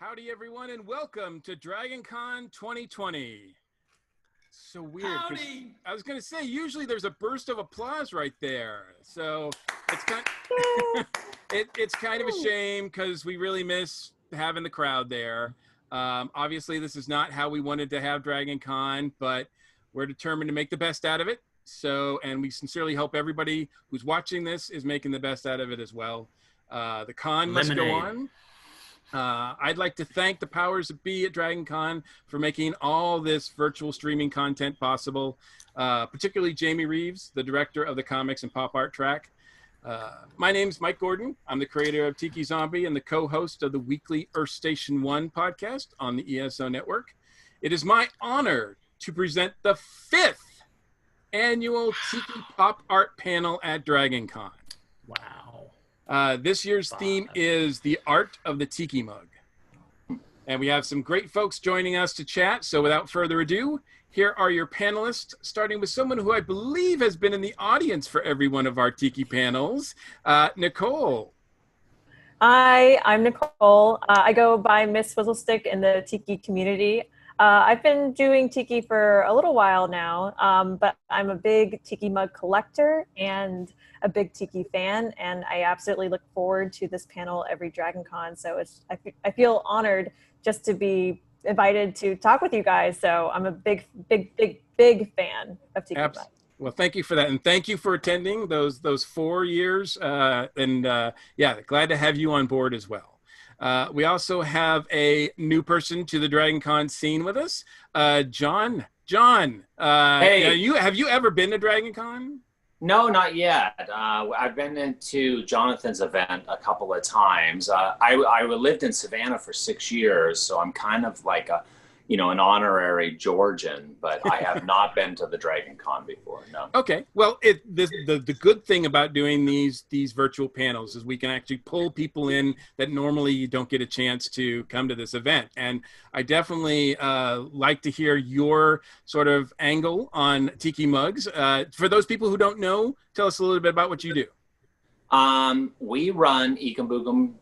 Howdy, everyone, and welcome to DragonCon 2020. So weird. Howdy! I was going to say, usually there's a burst of applause right there. So it's kind it's kind of a shame because we really miss having the crowd there. Obviously, this is not how we wanted to have DragonCon, but we're determined to make the best out of it. So, and we sincerely hope everybody who's watching this is making the best out of it as well. The con must go on. I'd like to thank the powers that be at DragonCon for making all this virtual streaming content possible, particularly Jamie Reeves, the director of the comics and pop art track. My name's Mike Gordon. I'm the creator of Tiki Zombie and the co-host of the weekly Earth Station 1 podcast on the ESO network. It is my honor to present the 5th annual Tiki Pop Art panel at DragonCon. Wow. This year's theme is the art of the Tiki mug. And we have some great folks joining us to chat. So without further ado, here are your panelists, starting with someone who I believe has been in the audience for every one of our Tiki panels, Nicole. Hi, I'm Nicole. I go by Miss Swizzlestick in the Tiki community. I've been doing Tiki for a little while now, but I'm a big Tiki mug collector and a big Tiki fan, and I absolutely look forward to this panel every DragonCon. So I feel honored just to be invited to talk with you guys. So I'm a big fan of Tiki mugs. Well, thank you for that, and thank you for attending those 4 years. Yeah, glad to have you on board as well. We also have a new person to the DragonCon scene with us, John. John, hey, have you ever been to DragonCon? No, not yet. I've been into Jonathan's event a couple of times. I lived in Savannah for 6 years, so I'm kind of like an honorary Georgian, but I have not been to the DragonCon before. No. Okay. Well, the good thing about doing these virtual panels is we can actually pull people in that normally you don't get a chance to come to this event. And I definitely like to hear your sort of angle on Tiki mugs. For those people who don't know, tell us a little bit about what you do. We run Ekamboogum,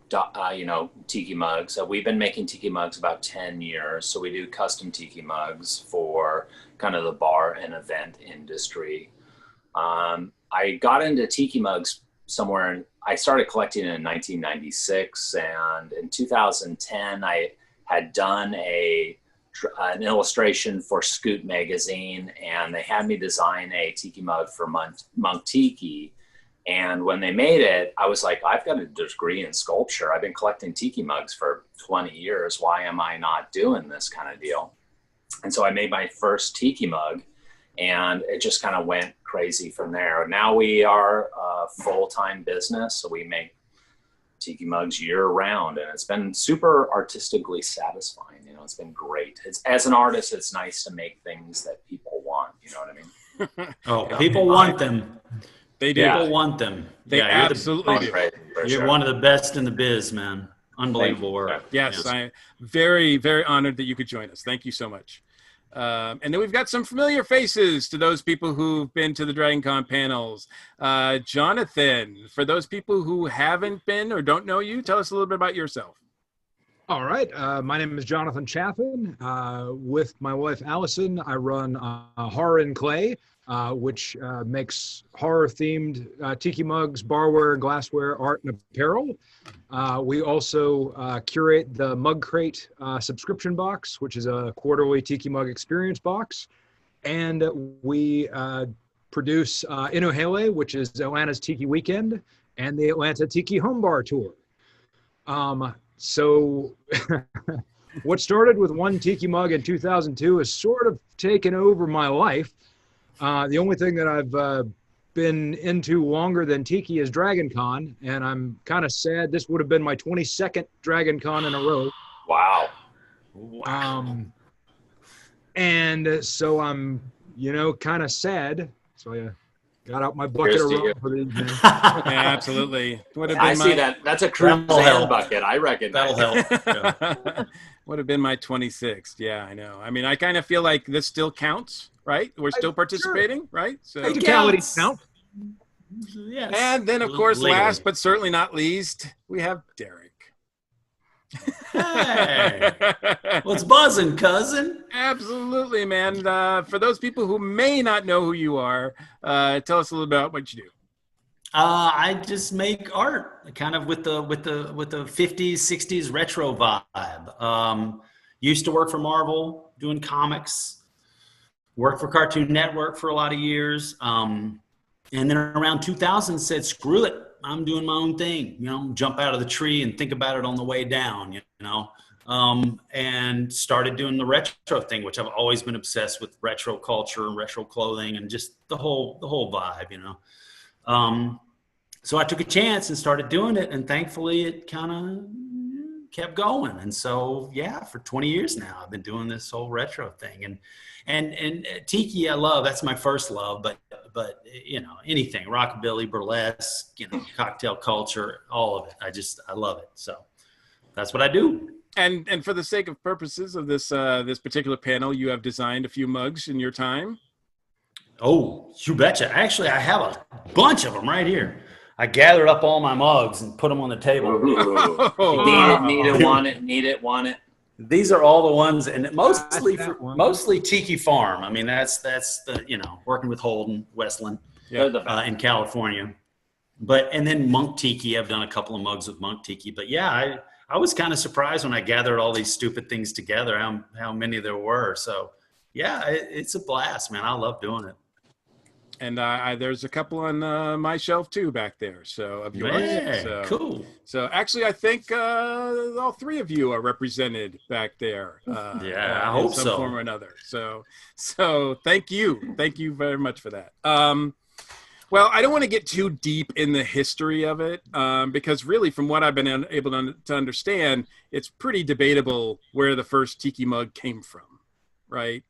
Tiki mugs. We've been making Tiki mugs about 10 years. So we do custom Tiki mugs for kind of the bar and event industry. I got into Tiki mugs somewhere, I started collecting in 1996. And in 2010, I had done an illustration for Scoot magazine, and they had me design a Tiki mug for Monk Tiki. And when they made it, I was like, I've got a degree in sculpture. I've been collecting Tiki mugs for 20 years. Why am I not doing this kind of deal? And so I made my first Tiki mug, and it just kind of went crazy from there. Now we are a full-time business, so we make Tiki mugs year round, and it's been super artistically satisfying. It's been great. As an artist, it's nice to make things that people want. You know what I mean? Oh, people want them. They do. People want them. They absolutely do. You're one of the best in the biz, man. Unbelievable work. Yes, I'm very, very honored that you could join us. Thank you so much. And then we've got some familiar faces to those people who've been to the DragonCon panels. Jonathan, for those people who haven't been or don't know you, tell us a little bit about yourself. All right. My name is Jonathan Chaffin. With my wife, Allison, I run Horror in Clay, which makes horror-themed Tiki mugs, barware, glassware, art, and apparel. We also curate the Mug Crate subscription box, which is a quarterly Tiki mug experience box. And we produce Inohele, which is Atlanta's Tiki Weekend, and the Atlanta Tiki Home Bar Tour. So what started with one Tiki mug in 2002 has sort of taken over my life. The only thing that I've been into longer than Tiki is DragonCon, and I'm kind of sad. This would have been my 22nd DragonCon in a row. Wow. And so I'm, kind of sad. So I got out my bucket of rum for the evening. Yeah, absolutely. I see that. That's a cruise bucket. I reckon that'll help. Yeah. Would have been my 26th. Yeah, I know. I mean, I kind of feel like this still counts, right? We're still participating, right? So technicalities count. Yes. And then, of course, last but certainly not least, we have Derek. Hey, what's buzzing, cousin? Absolutely, man. For those people who may not know who you are, tell us a little about what you do. I just make art, kind of with the 50s, 60s retro vibe. Used to work for Marvel, doing comics. Worked for Cartoon Network for a lot of years. And then around 2000 said, screw it. I'm doing my own thing, jump out of the tree and think about it on the way down, and started doing the retro thing, which I've always been obsessed with retro culture and retro clothing and just the whole vibe, So I took a chance and started doing it, and thankfully it kind of kept going. And so, yeah, for 20 years now, I've been doing this whole retro thing. And tiki, I love. That's my first love. But anything, rockabilly, burlesque, cocktail culture, all of it. I love it. So that's what I do. And for the sake of purposes of this this particular panel, you have designed a few mugs in your time. Oh, you betcha. Actually, I have a bunch of them right here. I gathered up all my mugs and put them on the table. Need it, want it, need it, want it. These are all the ones, and mostly Tiki Farm. I mean, that's the working with Holden Westland in California. And then Monk Tiki. I've done a couple of mugs with Monk Tiki. But yeah, I was kind of surprised when I gathered all these stupid things together, how many there were. So yeah, it's a blast, man. I love doing it. And there's a couple on my shelf too back there. So of yours. Yeah, cool. So actually, I think all three of you are represented back there. I hope in some so. form or another. So thank you very much for that. Well, I don't want to get too deep in the history of it because really, from what I've been able to understand, it's pretty debatable where the first tiki mug came from, right?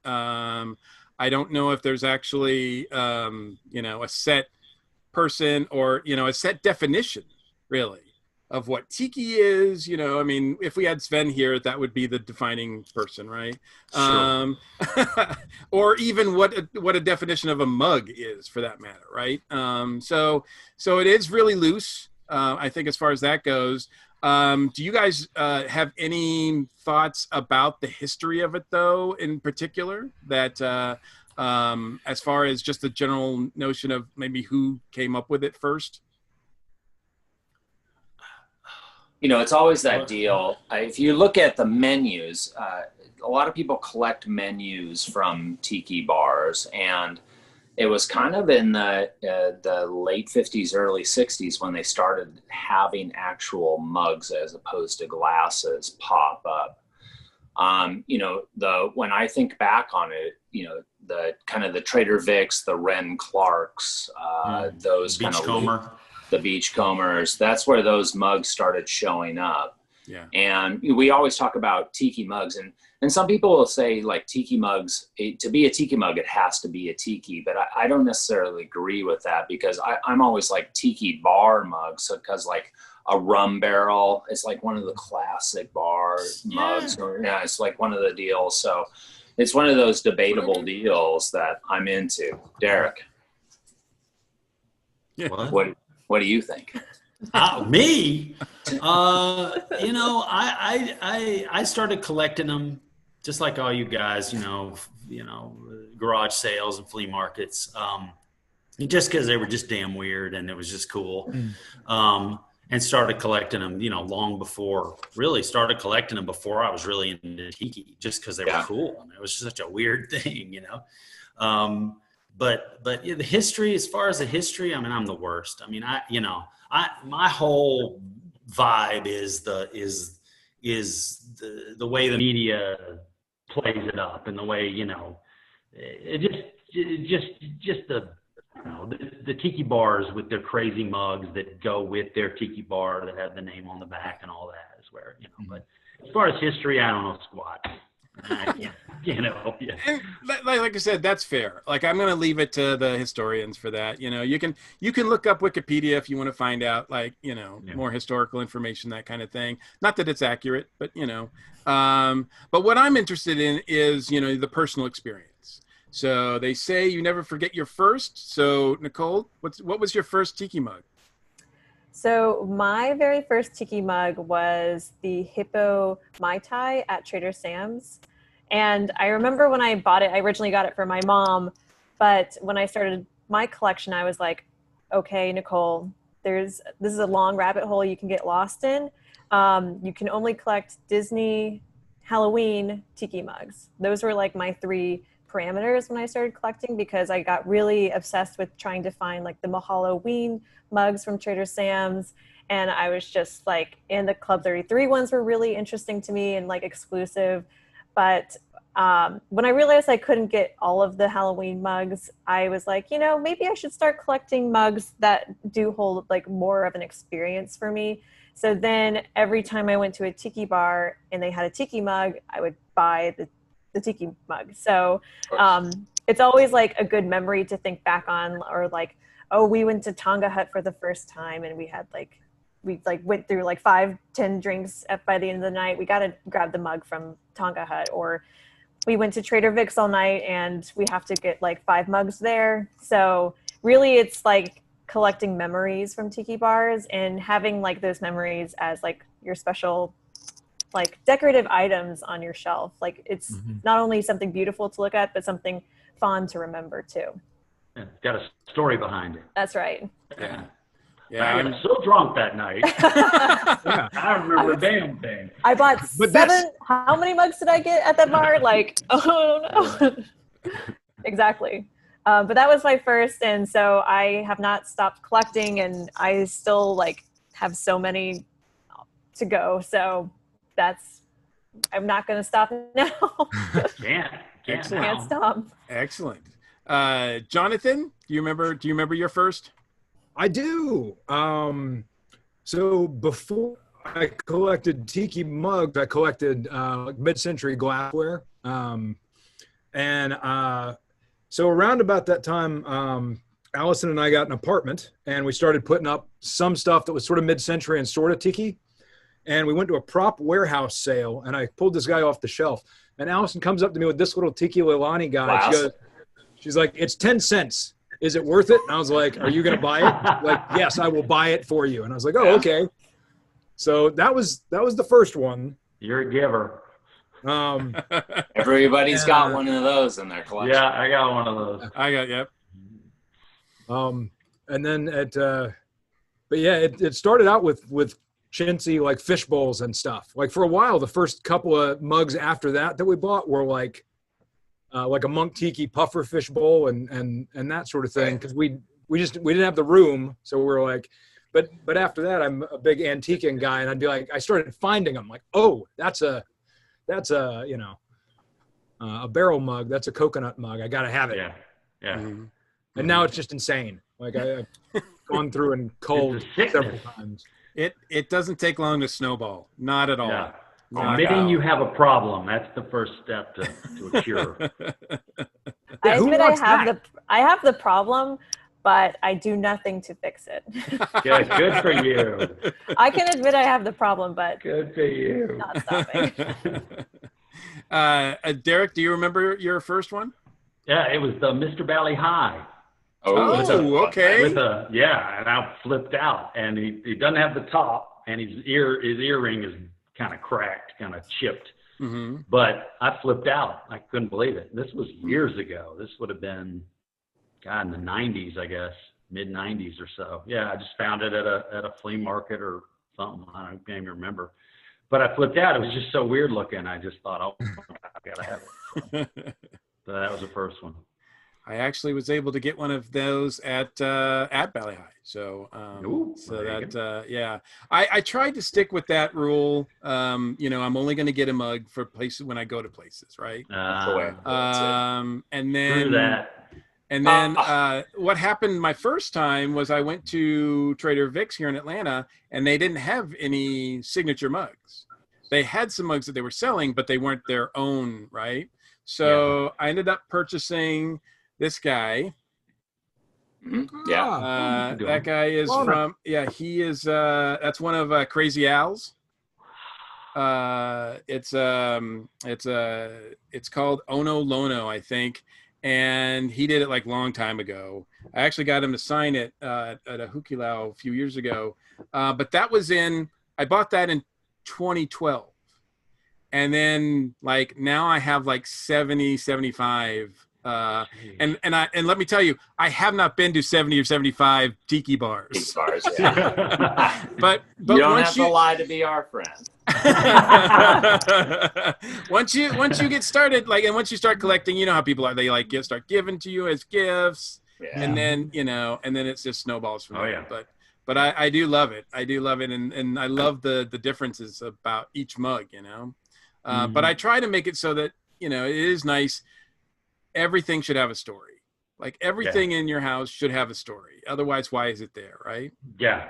I don't know if there's actually, a set person or, a set definition, really, of what tiki is. I mean, if we had Sven here, that would be the defining person, right? Sure. Or even what a definition of a mug is, for that matter, right? So it is really loose, I think, as far as that goes. Do you guys have any thoughts about the history of it, though, in particular, that as far as just the general notion of maybe who came up with it first? It's always that deal. If you look at the menus, a lot of people collect menus from tiki bars, and it was kind of in the late 50s, early 60s when they started having actual mugs as opposed to glasses pop up. When I think back on it, the kind of the Trader Vic's, the Ren Clarks, those kind of the Beachcombers, that's where those mugs started showing up. Yeah. And we always talk about tiki mugs, and some people will say, like, tiki mugs, to be a tiki mug, it has to be a tiki, but I don't necessarily agree with that, because I'm always like tiki bar mugs. So, because like a rum barrel, it's like one of the classic bar mugs, or it's like one of the deals. So it's one of those debatable deals that I'm into. Derek, what do you think? Me? I started collecting them just like all you guys, garage sales and flea markets, just because they were just damn weird and it was just cool. And started collecting them, started collecting them before I was really into tiki, just because they were cool. I mean, it was just such a weird thing, But the history, as far as the history, I mean, I'm the worst. I mean, my whole vibe is the way the media plays it up, and the way, the tiki bars with their crazy mugs that go with their tiki bar that have the name on the back and all that is where, but as far as history, I don't know squat. And like I said, that's fair. Like, I'm going to leave it to the historians for that. You can look up Wikipedia if you want to find out, more historical information, that kind of thing. Not that it's accurate, but but what I'm interested in is the personal experience. So they say you never forget your first. So Nicole, what was your first tiki mug? So my very first tiki mug was the Hippo Mai Tai at Trader Sam's. And I remember when I bought it, I originally got it for my mom, but when I started my collection, I was like, okay, Nicole, this is a long rabbit hole you can get lost in. You can only collect Disney Halloween tiki mugs. Those were like my 3 parameters when I started collecting, because I got really obsessed with trying to find like the Halloween mugs from Trader Sam's. And I was just like, and the Club 33 ones were really interesting to me and like exclusive. But when I realized I couldn't get all of the Halloween mugs, I was like, you know, maybe I should start collecting mugs that do hold like more of an experience for me. So then every time I went to a tiki bar and they had a tiki mug, I would buy the tiki mug. So it's always like a good memory to think back on, or like, oh, we went to Tonga Hut for the first time and we went through like 5-10 drinks by the end of the night. We got to grab the mug from Tonga Hut. Or we went to Trader Vic's all night and we have to get like 5 mugs there. So really it's like collecting memories from tiki bars and having like those memories as like your special like decorative items on your shelf. Like it's not only something beautiful to look at, but something fun to remember too. Yeah, it's got a story behind it. That's right. Yeah. Yeah, I was so drunk that night. Yeah. I remember a damn thing. I bought But 7. How many mugs did I get at that bar? Like, oh no. Exactly. But that was my first. And so I have not stopped collecting, and I still like have so many to go. So I'm not going to stop now. Can't stop. Excellent. Jonathan, do you remember your first? I do. So before I collected tiki mugs, I collected like mid-century glassware. So around about that time, Allison and I got an apartment, and we started putting up some stuff that was sort of mid-century and sort of tiki. And we went to a prop warehouse sale, and I pulled this guy off the shelf. And Allison comes up to me with this little tiki Leilani guy. Wow. She's like, "It's 10 cents. Is it worth it?" And I was like, "Are you going to buy it?" Like, "Yes, I will buy it for you." And I was like, "Oh, okay." So that was the first one. You're a giver. Everybody's got one of those in their collection. Yeah, I got one of those. Yep. And then but yeah, it started out with chintzy like fish bowls and stuff. Like for a while, the first couple of mugs after that we bought were like a monk tiki puffer fish bowl and that sort of thing, because we didn't have the room, so we were like, but after that, I'm a big antiquing guy, and I'd be like, I started finding them like, oh, that's a you know a barrel mug, that's a coconut mug, I gotta have it. Yeah. Mm-hmm. And now it's just insane. Like I've gone through and culled several times. It doesn't take long to snowball. Not at all. Yeah. Not Admitting at all. you have a problem, that's the first step to a cure. I who admit wants I have the problem, but I do nothing to fix it. Good for you. I can admit I have the problem, but Good for you. not stopping. Derek, do you remember your first one? Yeah, it was the Mr. Valley High. Oh, okay. And I flipped out, and he doesn't have the top, and his earring is kind of cracked, kind of chipped. Mm-hmm. But I flipped out. I couldn't believe it. This was years ago. This would have been, God, in the 90s, I guess, mid 90s or so. Yeah, I just found it at a flea market or something. I can't even remember. But I flipped out. It was just so weird looking. I just thought, oh, I gotta have it. So that was the first one. I actually was able to get one of those at Valley High. So, yeah, I tried to stick with that rule. I'm only going to get a mug for places when I go to places, right? And then what happened my first time was I went to Trader Vic's here in Atlanta, and they didn't have any signature mugs. They had some mugs that they were selling, but they weren't their own, right? So I ended up purchasing this guy. That guy is he is that's one of Crazy Al's. It's called Ono Lono, I think, and he did it like long time ago. I actually got him to sign it at a Hukilau a few years ago. But that was I bought that in 2012. And then like now I have like 70, 75. And let me tell you, I have not been to 70 or 75 tiki bars. Tiki bars, yeah. but you don't have to lie to be our friend. once you get started, like, and once you start collecting, you know how people are. They like start giving to you as gifts, and then and then it's just snowballs from there. Yeah. But I do love it. I do love it, and I love the differences about each mug. But I try to make it so that it is nice. Everything should have a story. Like everything in your house should have a story. Otherwise, why is it there, right? Yeah.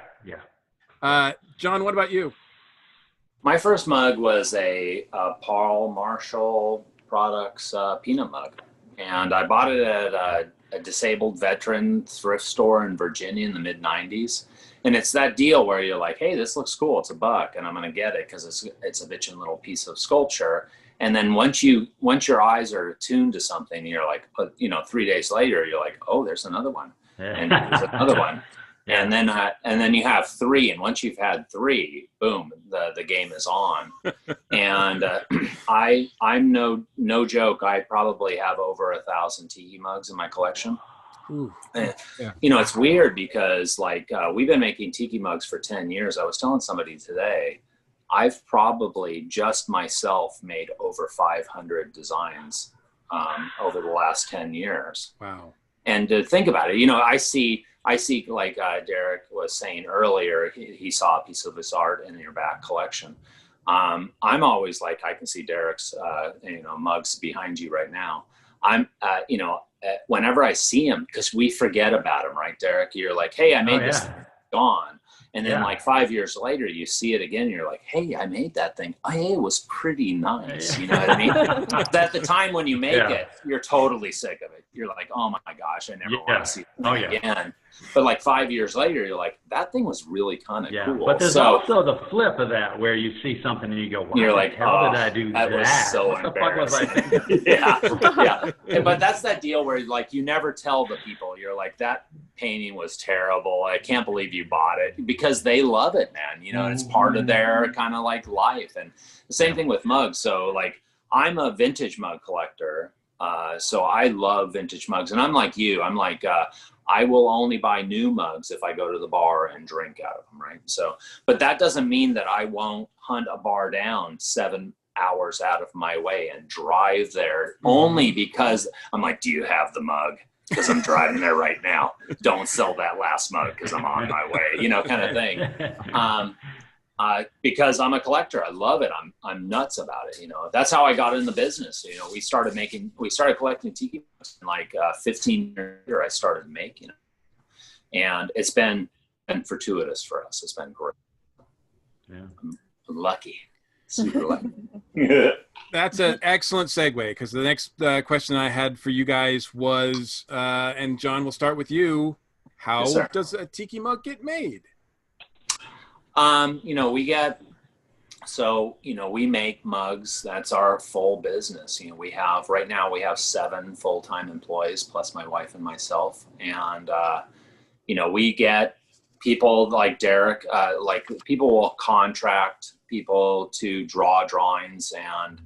John, what about you? My first mug was a Paul Marshall Products peanut mug, and I bought it at a disabled veteran thrift store in Virginia in the mid '90s. And it's that deal where you're like, hey, this looks cool. It's $1, and I'm going to get it because it's a bitchin' little piece of sculpture. And then once your eyes are attuned to something, you're like, 3 days later, you're like, oh, there's another one, and there's another one, and then you have 3, and once you've had 3, boom, the game is on. And I'm no joke. I probably have over 1,000 tiki mugs in my collection. Ooh. It's weird because we've been making tiki mugs for 10 years. I was telling somebody today, I've probably just myself made over 500 designs over the last 10 years. Wow. And to think about it, I see like Derek was saying earlier, he saw a piece of his art in your back collection. I'm always like, I can see Derek's, mugs behind you right now. I'm, whenever I see him, because we forget about him, right, Derek? You're like, hey, I made this, gone. And then like 5 years later, you see it again. And you're like, hey, I made that thing. Hey, it was pretty nice. You know what I mean? But at the time when you make it, you're totally sick of it. You're like, oh my gosh, I never want to see it again. But like 5 years later, you're like, that thing was really kind of cool. But there's also the flip of that where you see something and you go, wow, you're like, how did I do that? Was so what the fuck was I thinking? yeah. But that's that deal where like you never tell the people. You're like, that painting was terrible. I can't believe you bought it, because they love it, man. And it's part of their kind of like life. And the same thing with mugs. So like I'm a vintage mug collector. So I love vintage mugs, and I'm like you. I'm like, I will only buy new mugs if I go to the bar and drink out of them, right? So, but that doesn't mean that I won't hunt a bar down 7 hours out of my way and drive there only because I'm like, do you have the mug? Because I'm driving there right now. Don't sell that last mug because I'm on my way, kind of thing. Because I'm a collector. I love it. I'm nuts about it. That's how I got in the business. We started collecting tiki mugs in like 15 years later. I started making it, and it's been fortuitous for us. It's been great. Yeah. I'm lucky, super lucky. That's an excellent segue, because the next question I had for you guys was, and John, we'll start with you. How does a tiki mug get made? We make mugs. That's our full business. Right now we have 7 full-time employees plus my wife and myself. And, we get people like Derek, people will contract people to draw drawings, and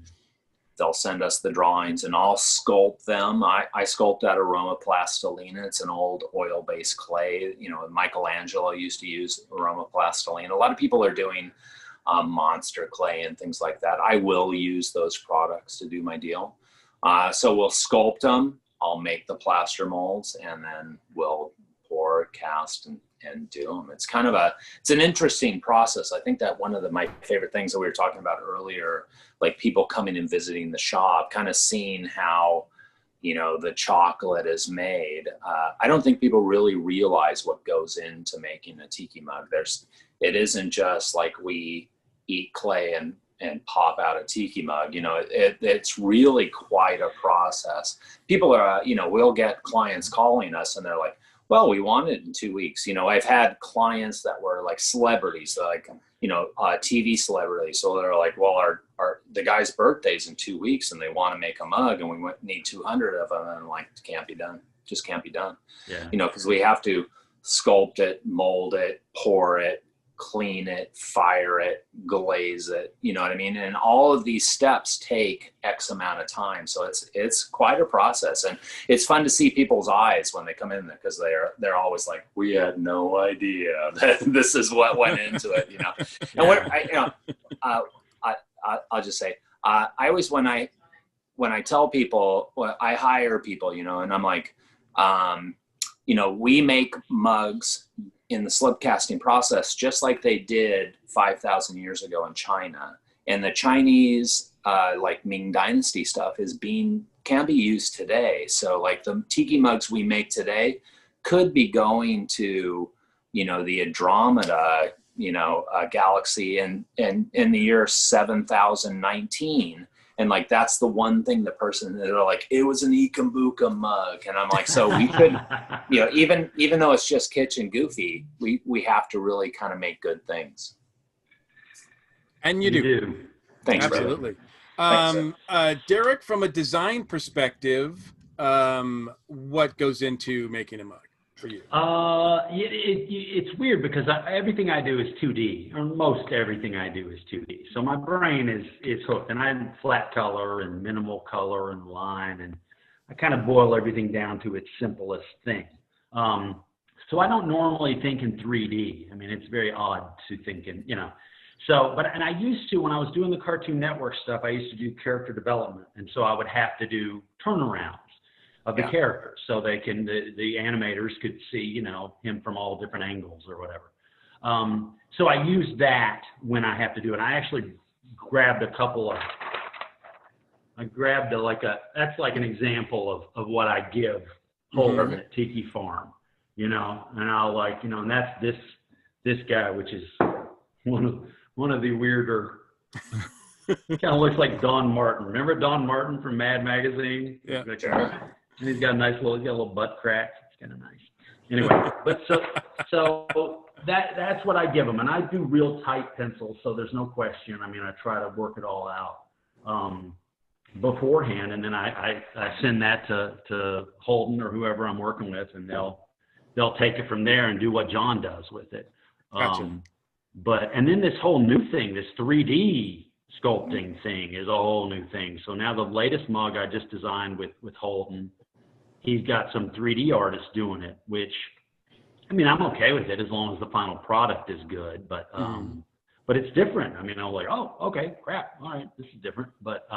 they'll send us the drawings, and I'll sculpt them. I sculpt out aroma plastilina. It's an old oil-based clay. Michelangelo used to use aroma plastilina. A lot of people are doing monster clay and things like that. I will use those products to do my deal. So we'll sculpt them. I'll make the plaster molds, and then we'll pour, cast, and do them. It's kind of it's an interesting process. I think that one of my favorite things that we were talking about earlier, like people coming and visiting the shop, kind of seeing how, the chocolate is made. I don't think people really realize what goes into making a tiki mug. It isn't just like we eat clay and pop out a tiki mug. It's really quite a process. People are, we'll get clients calling us and they're like, well, we want it in 2 weeks. I've had clients that were like celebrities, like, TV celebrities. So they're like, well, the guy's birthday's in 2 weeks and they want to make a mug and we need 200 of them. And I'm like, it can't be done. Just can't be done. Yeah. Because we have to sculpt it, mold it, pour it, clean it, fire it, glaze it, you know what I mean? And all of these steps take X amount of time. So it's quite a process, and it's fun to see people's eyes when they come in there, because they're always like, we had no idea that this is what went into it, you know? And I'll just say, I always, when I tell people, I hire people, you know, and I'm like, you know, we make mugs in the slip casting process just like they did 5,000 years ago in China. And the Chinese, like Ming Dynasty stuff can be used today. So like the tiki mugs we make today could be going to, you know, the Andromeda, you know, galaxy in the year 7019. And like, that's the one thing the person, they're like, it was an Ikambuka mug. And I'm like, so we could, you know, even though it's just kitchen goofy, we have to really kind of make good things. And you do. Thanks, absolutely. Thanks, Derek, from a design perspective, what goes into making a mug for you? It's weird because everything I do is 2D, or most everything I do is 2D. So my brain is hooked, and I flat color and minimal color and line, and I kind of boil everything down to its simplest thing. So I don't normally think in 3D. I mean, it's very odd to think in, you know. So, and I used to, when I was doing the Cartoon Network stuff, I used to do character development, and so I would have to do turnarounds of the characters, so they can, the animators could see, you know, him from all different angles or whatever. So I use that when I have to do it. I actually grabbed that's like an example of what I give Holden at Tiki Farm, you know, and I'll like, you know, and that's this guy, which is one of the weirder, kind of looks like Don Martin. Remember Don Martin from Mad Magazine? Yeah. And he's got a little butt crack. It's kind of nice. Anyway, but so that's what I give them, and I do real tight pencils, so there's no question. I mean, I try to work it all out beforehand, and then I send that to Holden or whoever I'm working with, and they'll take it from there and do what John does with it. Gotcha. And then this whole new thing, this 3D sculpting thing, is a whole new thing. So now the latest mug I just designed with Holden, he's got some 3D artists doing it, which, I mean, I'm okay with it as long as the final product is good, but it's different. I mean, I'm like, oh, okay, crap. All right, this is different. But,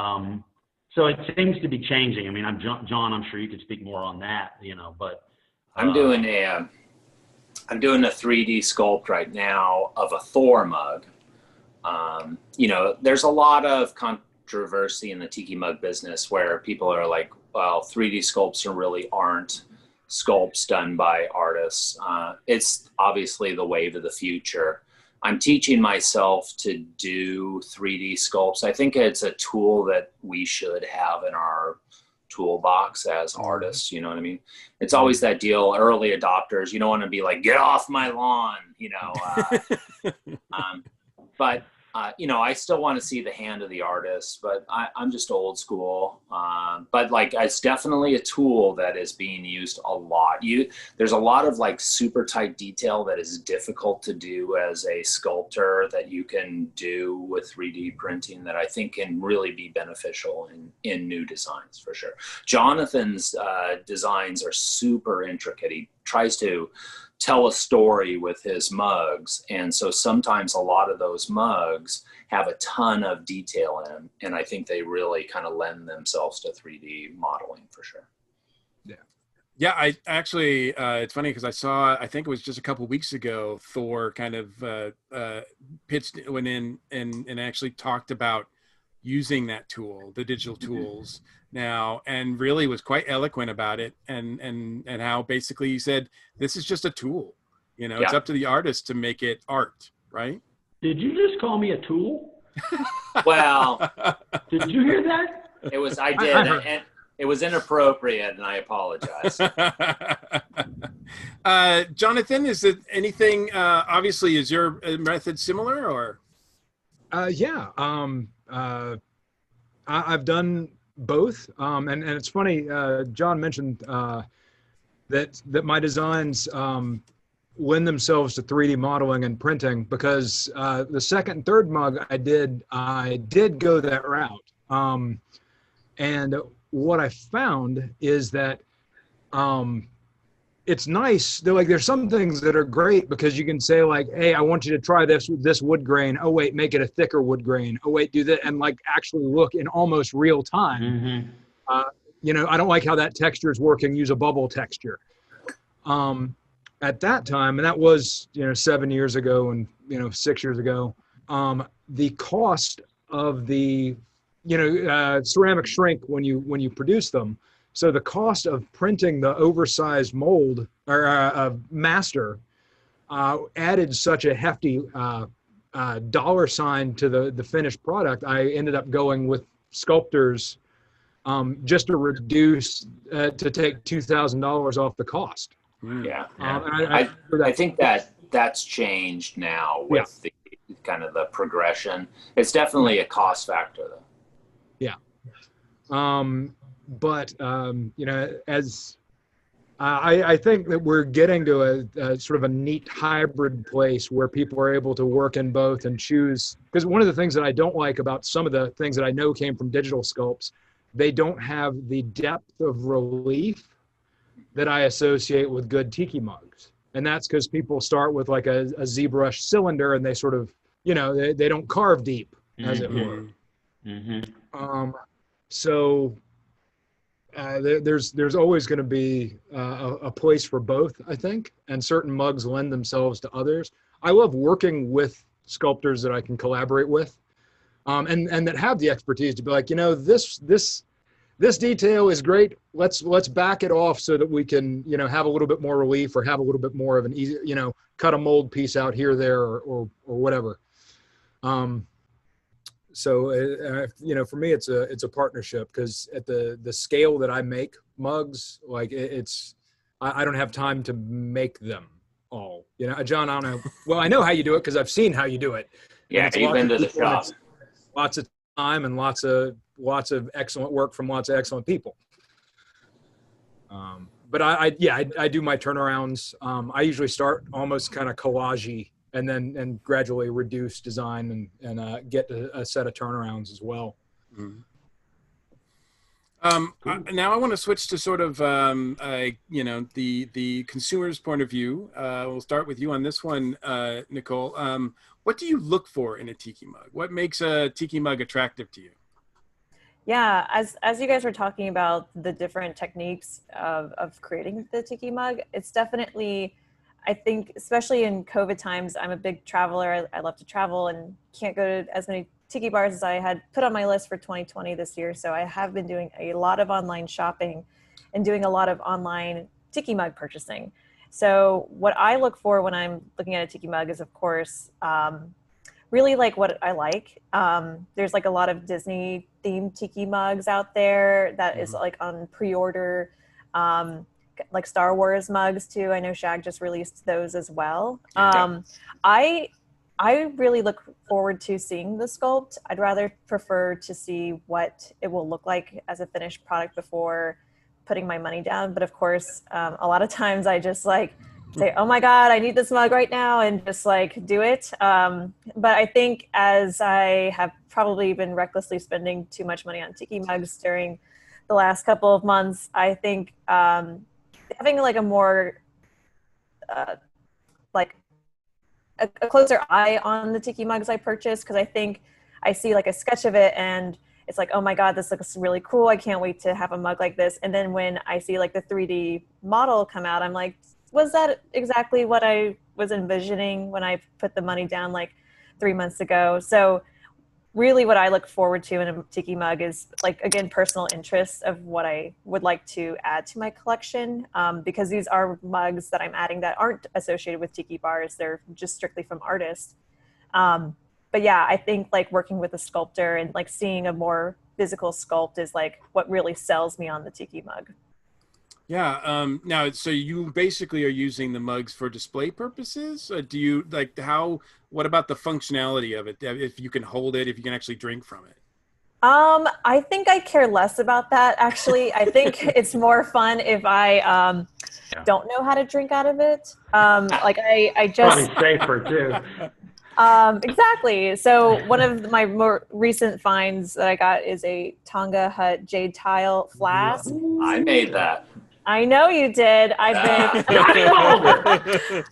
so it seems to be changing. I mean, John, I'm sure you could speak more on that, you know, but. I'm doing a 3D sculpt right now of a Thor mug. You know, there's a lot of controversy in the tiki mug business where people are like, well, 3D sculpts really aren't sculpts done by artists. It's obviously the wave of the future. I'm teaching myself to do 3D sculpts. I think it's a tool that we should have in our toolbox as artists, you know what I mean? It's always that deal, early adopters, you don't want to be like, get off my lawn, you know. But you know, I still want to see the hand of the artist, but I'm just old school. But like, it's definitely a tool that is being used a lot. There's a lot of like super tight detail that is difficult to do as a sculptor that you can do with 3D printing that I think can really be beneficial in new designs for sure. Jonathan's designs are super intricate. He tries to tell a story with his mugs, and so sometimes a lot of those mugs have a ton of detail in them, and I think they really kind of lend themselves to 3D modeling for sure. Yeah, I actually, it's funny because I think it was just a couple weeks ago, Thor kind of went in and actually talked about using that tool, the digital tools now, and really was quite eloquent about it, and how basically he said, this is just a tool, you know, it's up to the artist to make it art, right? Did you just call me a tool? Well, did you hear that? I did, and it was inappropriate, and I apologize. Jonathan, is it anything, obviously, is your method similar, or? Yeah, I've done both, and it's funny. John mentioned that my designs lend themselves to 3D modeling and printing, because the second and third mug I did go that route. And what I found is that it's nice. There's some things that are great because you can say like, hey, I want you to try this wood grain. Oh wait, make it a thicker wood grain. Oh wait, do that, and like actually look in almost real time. Mm-hmm. You know, I don't like how that texture is working. Use a bubble texture. At that time, and that was 7 years ago and 6 years ago, the cost of the ceramic shrink when you produce them. So the cost of printing the oversized mold or master added such a hefty dollar sign to the finished product. I ended up going with sculptors just to reduce to take $2,000 off the cost. Yeah. I think that's changed now with the kind of the progression. It's definitely a cost factor though. Yeah. But as I think that we're getting to a sort of a neat hybrid place where people are able to work in both and choose. Because one of the things that I don't like about some of the things that I know came from digital sculpts, they don't have the depth of relief that I associate with good tiki mugs. And that's because people start with like a ZBrush cylinder and they sort of, they don't carve deep, as it were. Mm-hmm. So there's always going to be a place for both, I think, and certain mugs lend themselves to others. I love working with sculptors that I can collaborate with, and that have the expertise to be like, this detail is great. Let's back it off so that we can have a little bit more relief or have a little bit more of an easy cut a mold piece out here, there, or whatever. So for me, it's a partnership, because at the scale that I make mugs, like I don't have time to make them all. John, I don't know. Well, I know how you do it because I've seen how you do it. Yeah, you've been to the shop. Lots of time and lots of excellent work from lots of excellent people. But I do my turnarounds. I usually start almost kind of collage-y, and then gradually reduce design and get a set of turnarounds as well. Mm-hmm. Now I want to switch to sort of the consumer's point of view. We'll start with you on this one, Nicole. What do you look for in a tiki mug? What makes a tiki mug attractive to you? Yeah, as you guys were talking about the different techniques of creating the tiki mug, it's definitely, I think, especially in COVID times, I'm a big traveler. I love to travel and can't go to as many tiki bars as I had put on my list for 2020 this year. So I have been doing a lot of online shopping and doing a lot of online tiki mug purchasing. So what I look for when I'm looking at a tiki mug is, of course, really like what I like. There's like a lot of Disney themed tiki mugs out there that is like on pre-order, like Star Wars mugs too. I know Shag just released those as well. I really look forward to seeing the sculpt. I'd rather prefer to see what it will look like as a finished product before putting my money down. But of course, a lot of times I just like say, oh my God, I need this mug right now, and just like do it. But I think as I have probably been recklessly spending too much money on tiki mugs during the last couple of months, I think having like a more like a closer eye on the tiki mugs I purchase, because I think I see like a sketch of it and it's like, oh my God, this looks really cool. I can't wait to have a mug like this. And then when I see like the 3D model come out, I'm like, was that exactly what I was envisioning when I put the money down like 3 months ago? So really what I look forward to in a tiki mug is, like, again, personal interests of what I would like to add to my collection, because these are mugs that I'm adding that aren't associated with tiki bars. They're just strictly from artists. But yeah, I think like working with a sculptor and like seeing a more physical sculpt is like what really sells me on the tiki mug. Yeah. Now, so you basically are using the mugs for display purposes? Do you like what about the functionality of it? If you can hold it, if you can actually drink from it? I think I care less about that, actually. I think it's more fun if I don't know how to drink out of it. Like I just Probably safer too. exactly. So one of my more recent finds that I got is a Tonga Hut jade tile flask. I made that. I know you did.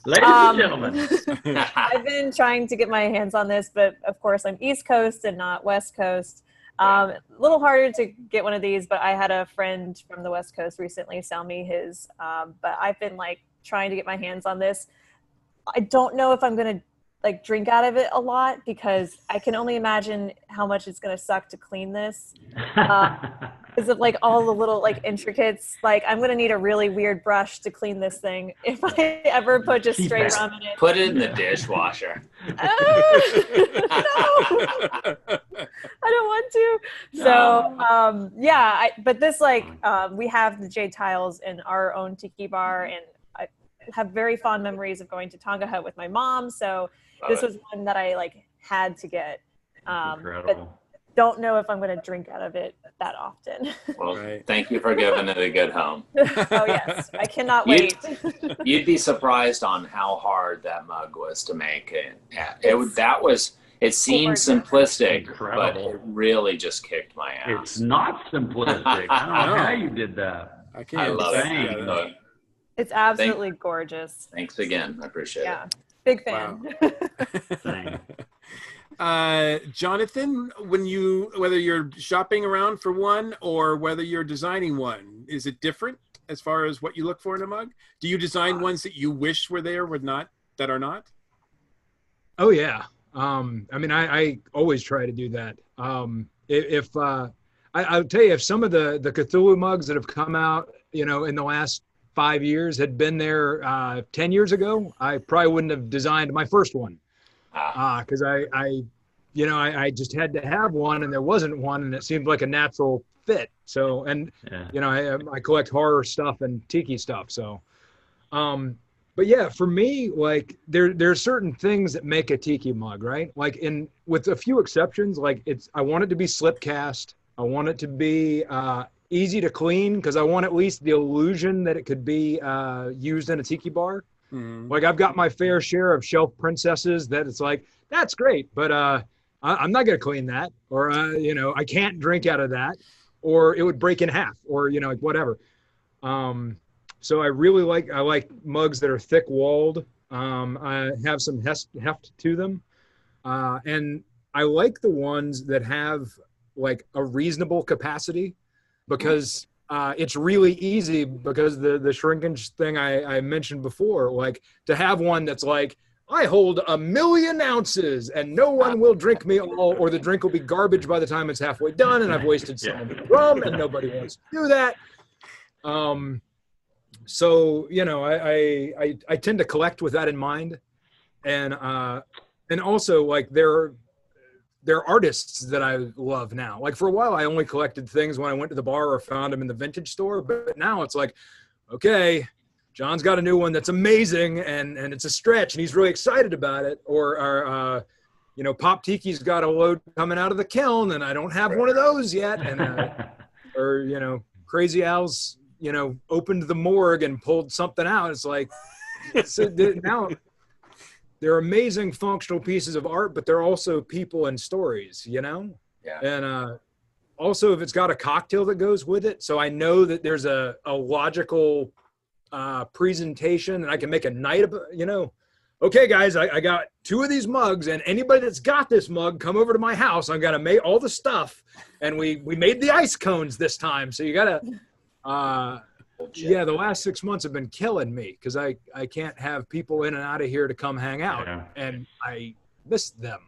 Ladies and gentlemen. I've been trying to get my hands on this, but of course I'm East Coast and not West Coast. A little harder to get one of these, but I had a friend from the West Coast recently sell me his. But I've been like trying to get my hands on this. I don't know if I'm going to like drink out of it a lot because I can only imagine how much it's going to suck to clean this. Because of like all the little like intricates, like I'm gonna need a really weird brush to clean this thing if I ever put just straight rum in it. Put it in the dishwasher. No, I don't want to. So but this like we have the jade tiles in our own tiki bar, and I have very fond memories of going to Tonga Hut with my mom. So this was one that I like had to get. Incredible. But don't know if I'm going to drink out of it that often. Well, thank you for giving it a good home. Oh yes, I cannot wait. You'd be surprised on how hard that mug was to make. It seemed simplistic, but it really just kicked my ass. It's not simplistic. I don't know how you did that. I love it. It's absolutely gorgeous. Thanks again. I appreciate it. Big fan. Wow. Jonathan, whether you're shopping around for one or whether you're designing one, is it different as far as what you look for in a mug? Do you design ones that you wish were there, that are not? Oh yeah. I mean, I always try to do that. I'll tell you, if some of the Cthulhu mugs that have come out, in the last 5 years had been there 10 years ago, I probably wouldn't have designed my first one. Because I just had to have one, and there wasn't one, and it seemed like a natural fit. So, and I collect horror stuff and tiki stuff. So, but yeah, for me, like there's certain things that make a tiki mug, right? Like with a few exceptions, like I want it to be slip cast. I want it to be easy to clean because I want at least the illusion that it could be used in a tiki bar. Like I've got my fair share of shelf princesses that it's like, that's great, but I'm not going to clean that, or, I can't drink out of that, or it would break in half, or, like whatever. So I like mugs that are thick walled. I have some heft to them. And I like the ones that have like a reasonable capacity because it's really easy because the shrinkage thing I mentioned before, like to have one that's like, I hold 1,000,000 ounces and no one will drink me all, or the drink will be garbage by the time it's halfway done and I've wasted some rum and nobody wants to do that. So, I tend to collect with that in mind. And also like there are artists that I love now. Like for a while, I only collected things when I went to the bar or found them in the vintage store. But now it's like, okay, John's got a new one that's amazing and it's a stretch and he's really excited about it. Or Pop Tiki's got a load coming out of the kiln and I don't have one of those yet. And Crazy Al's, opened the morgue and pulled something out. It's like, now they're amazing functional pieces of art, but they're also people and stories, Yeah. And also if it's got a cocktail that goes with it, so I know that there's a logical presentation and I can make a night of, okay guys, I got 2 of these mugs and anybody that's got this mug, come over to my house. I'm going to make all the stuff. And we made the ice cones this time. So you got to, the last 6 months have been killing me because I can't have people in and out of here to come hang out, and I miss them.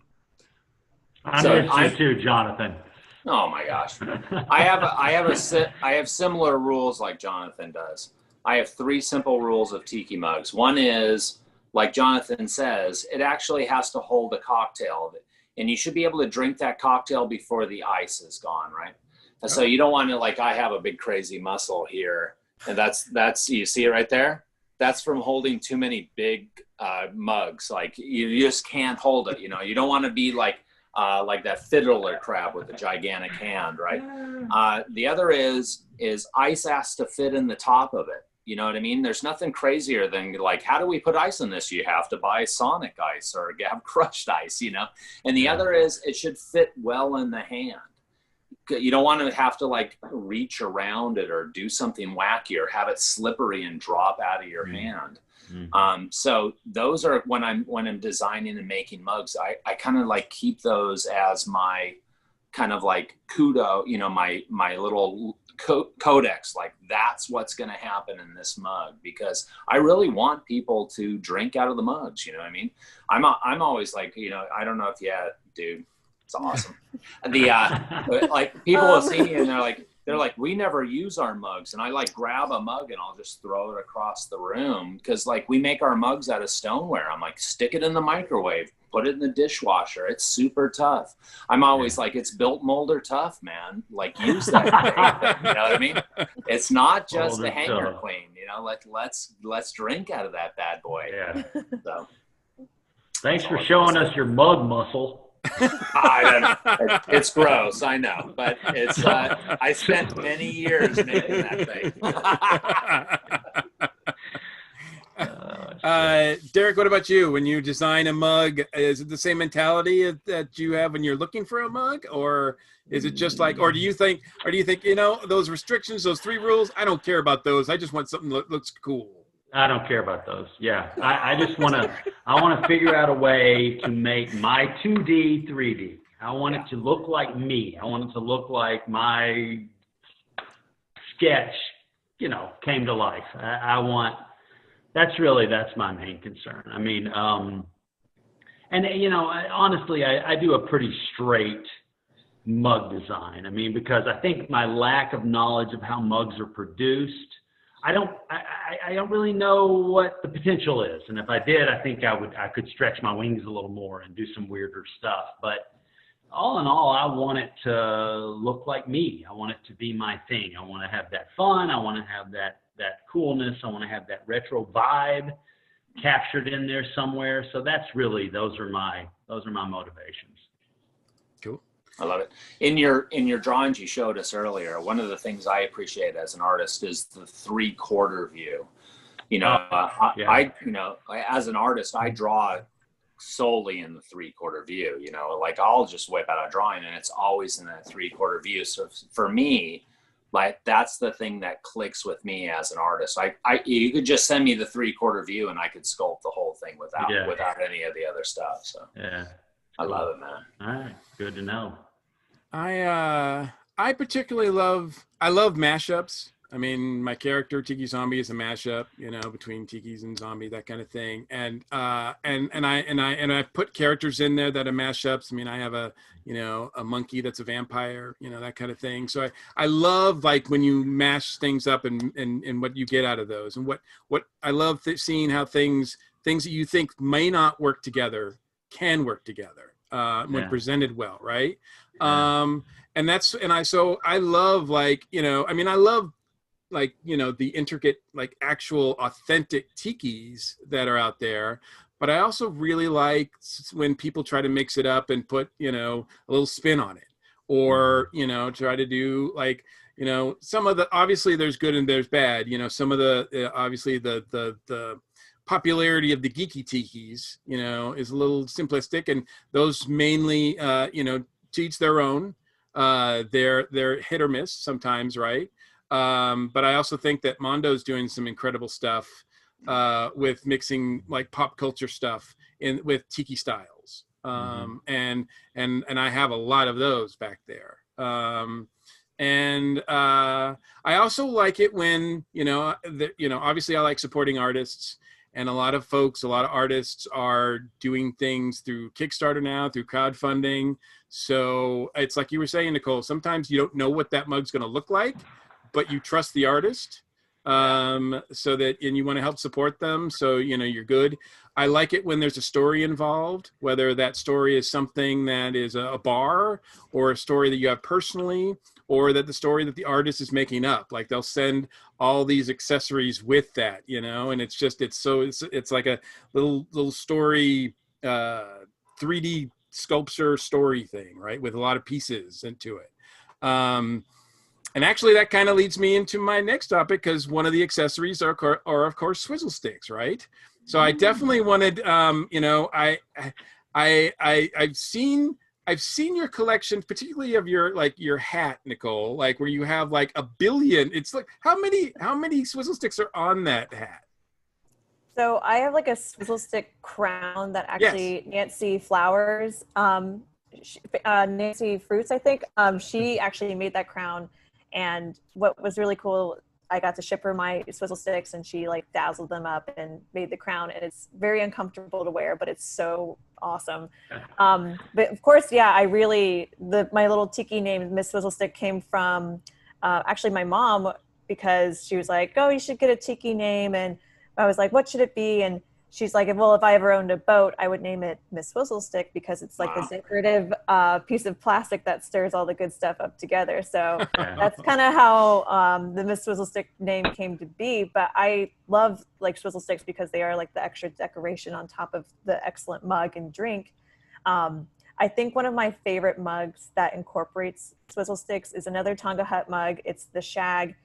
I miss you too, Jonathan. Oh my gosh, I have similar rules like Jonathan does. I have 3 simple rules of tiki mugs. One is, like Jonathan says, it actually has to hold a cocktail, and you should be able to drink that cocktail before the ice is gone, right? And so you don't want to, like, I have a big crazy muscle here. And that's you see it right there? That's from holding too many big mugs. Like you just can't hold it. You don't want to be like like that fiddler crab with the gigantic hand, right? The other is ice has to fit in the top of it. You know what I mean? There's nothing crazier than like, how do we put ice in this? You have to buy Sonic ice or have crushed ice, you know? And the other is it should fit well in the hand. You don't want to have to like reach around it or do something wacky or have it slippery and drop out of your hand. So those are when I'm designing and making mugs, I kind of like keep those as my kind of like kudo, you know, my little codex, like that's what's going to happen in this mug, because I really want people to drink out of the mugs. You know what I mean? I'm always like, you know, I don't know if you had, dude, it's awesome. Like people will see me and they're like, we never use our mugs. And I like grab a mug and I'll just throw it across the room. Cause like we make our mugs out of stoneware. I'm like, stick it in the microwave, put it in the dishwasher. It's super tough. I'm always like, it's built Mulder tough, man. Like use that thing. You know what I mean? It's not just the hanger clean, you know, like let's drink out of that bad boy. Yeah. So thanks for showing us your mug muscle. I don't know. It's gross, I know, but it's I spent many years making that thing. Derek, what about you? When you design a mug, is it the same mentality that you have when you're looking for a mug, or is it just like, or do you think, you know, those restrictions, those 3 rules, I don't care about those. I just want something that looks cool. I don't care about those. Yeah. I just want to figure out a way to make my 2D, 3D. I want it to look like me. I want it to look like my sketch, you know, came to life. That's my main concern. I mean, and you know, honestly, I do a pretty straight mug design. I mean, because I think my lack of knowledge of how mugs are produced, I don't really know what the potential is. And if I did, I think I could stretch my wings a little more and do some weirder stuff. But all in all, I want it to look like me. I want it to be my thing. I want to have that fun. I want to have that coolness. I want to have that retro vibe captured in there somewhere. So that's really, those are my motivations. Cool. I love it. In your drawings you showed us earlier, one of the things I appreciate as an artist is the 3/4 view. You know, I you know, as an artist, I draw solely in the 3/4 view. You know, like I'll just whip out a drawing and it's always in that 3/4 view. So for me, like that's the thing that clicks with me as an artist. You could just send me the 3/4 view and I could sculpt the whole thing without any of the other stuff. So yeah. I love it, man. All right, good to know. I particularly love mashups. I mean, my character Tiki Zombie is a mashup, you know, between Tikis and Zombie, that kind of thing. And I put characters in there that are mashups. I mean, I have a monkey that's a vampire, you know, that kind of thing. So I love like when you mash things up and what you get out of those, and what I love seeing how things that you think may not work together can work together when presented well, right? I love like, you know, I mean, I love like, you know, the intricate, like actual authentic tikis that are out there. But I also really like when people try to mix it up and put, you know, a little spin on it, or, you know, try to do like, you know, some of the, obviously there's good and there's bad, you know, some of the, obviously the popularity of the geeky tikis, you know, is a little simplistic, and those mainly, you know, to each their own. They're hit or miss sometimes, right? But I also think that Mondo's doing some incredible stuff with mixing like pop culture stuff with tiki styles, and I have a lot of those back there. I also like it when, you know, obviously I like supporting artists. And a lot of artists are doing things through Kickstarter now, through crowdfunding. So it's like you were saying, Nicole, sometimes you don't know what that mug's going to look like, but you trust the artist, and you want to help support them. So, you know, you're good. I like it when there's a story involved, whether that story is something that is a bar, or a story that you have personally, or that the story that the artist is making up. Like they'll send all these accessories with that, you know, and it's like a little story, 3D sculpture story thing, right? With a lot of pieces into it. And actually that kind of leads me into my next topic, because one of the accessories are of course swizzle sticks, right? So I definitely wanted, you know, I've seen your collection, particularly of your hat, Nicole, like where you have like 1 billion. It's like, how many swizzle sticks are on that hat? So I have like a swizzle stick crown that actually Nancy Flowers, Nancy Fruits, I think. She actually made that crown, and what was really cool, I got to ship her my swizzle sticks, and she like dazzled them up and made the crown, and it's very uncomfortable to wear, but it's so awesome. But of course, yeah, my little tiki name, Miss Swizzlestick, came from actually my mom, because she was like, oh, you should get a tiki name, and I was like, what should it be? And she's like, well, if I ever owned a boat, I would name it Miss Swizzlestick, because it's like a decorative piece of plastic that stirs all the good stuff up together. So that's kind of how the Miss Swizzlestick name came to be. But I love like swizzle sticks because they are like the extra decoration on top of the excellent mug and drink. I think one of my favorite mugs that incorporates swizzle sticks is another Tonga Hut mug. It's the Shag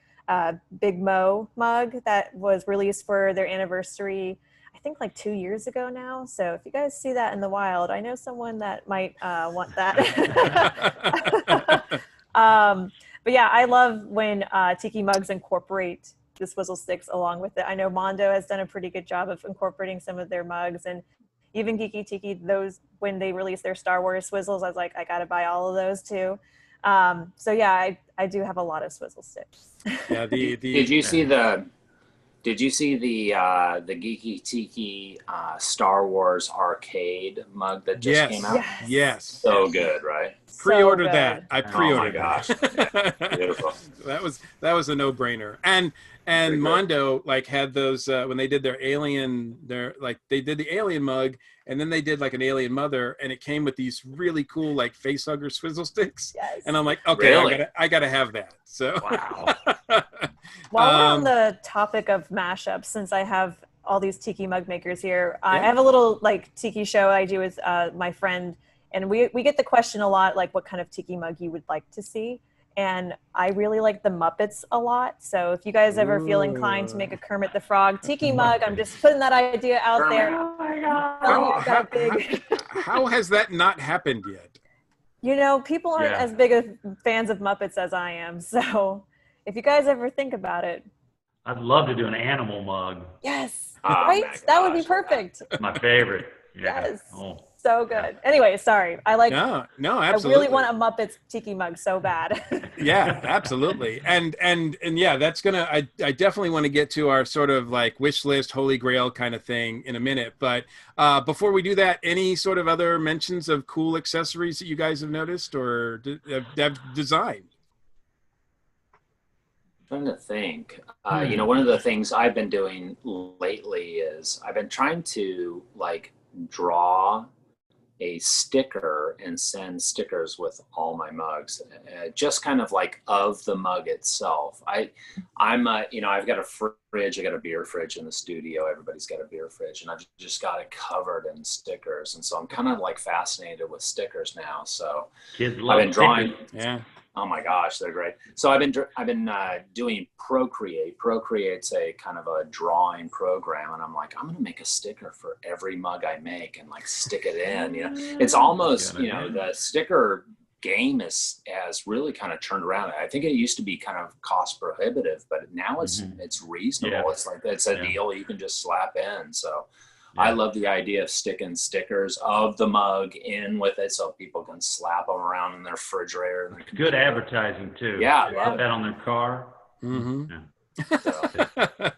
Big Mo mug that was released for their anniversary, I think like 2 years ago now. So if you guys see that in the wild, I know someone that might want that. But yeah, I love when tiki mugs incorporate the swizzle sticks along with it. I know Mondo has done a pretty good job of incorporating some of their mugs, and even Geeky Tiki, those, when they released their Star Wars swizzles, I was like, I gotta buy all of those too. So yeah, I do have a lot of swizzle sticks. Yeah, did you see the Geeky Tiki Star Wars arcade mug that just came out? Yes. So good, right? Pre-ordered so that. I pre-ordered. Oh my gosh. Yeah. Beautiful. That was a no-brainer. And Mondo like had those when they did their alien, they did the alien mug, and then they did like an alien mother, and it came with these really cool like face hugger swizzle sticks. Yes. And I'm like, okay, Really? I gotta have that. So Wow. While we're on the topic of mashups, since I have all these tiki mug makers here, I have a little like tiki show I do with my friend, and we get the question a lot, like what kind of tiki mug you would like to see. And I really like the Muppets a lot. So if you guys ever feel inclined to make a Kermit the Frog tiki mug, I'm just putting that idea out there. Oh my God. How has that not happened yet? You know, people aren't as big of fans of Muppets as I am. So if you guys ever think about it. I'd love to do an animal mug. Yes. Oh, right? my That would be gosh. perfect. My favorite. Yeah. Yes. Oh. So good. Anyway, sorry. I No, I absolutely. really want a Muppets tiki mug so bad. Yeah, absolutely. And yeah, that's gonna, I definitely want to get to our sort of like wish list, holy grail kind of thing in a minute. But before we do that, any sort of other mentions of cool accessories that you guys have noticed or have designed? I'm trying to think. You know, one of the things I've been doing lately is I've been trying to like draw a sticker and send stickers with all my mugs, just kind of like of the mug itself. I'm you know, I've got a fridge, I got a beer fridge in the studio. Everybody's got a beer fridge, and I've just got it covered in stickers. And so I'm kind of like fascinated with stickers now. So Kids love I've been drawing. stickers. Yeah. Oh my gosh, they're great. So I've been doing Procreate. Procreate's a kind of a drawing program, and I'm like, I'm gonna make a sticker for every mug I make and like stick it in. You know, it's almost, you know, the sticker game has really kind of turned around. I think it used to be kind of cost prohibitive, but now it's reasonable. Yeah. It's like it's a deal you can just slap in. So I love the idea of sticking stickers of the mug in with it so people can slap them around in their refrigerator. And their Good advertising too. Yeah. Put that on their car. Mm-hmm. Yeah.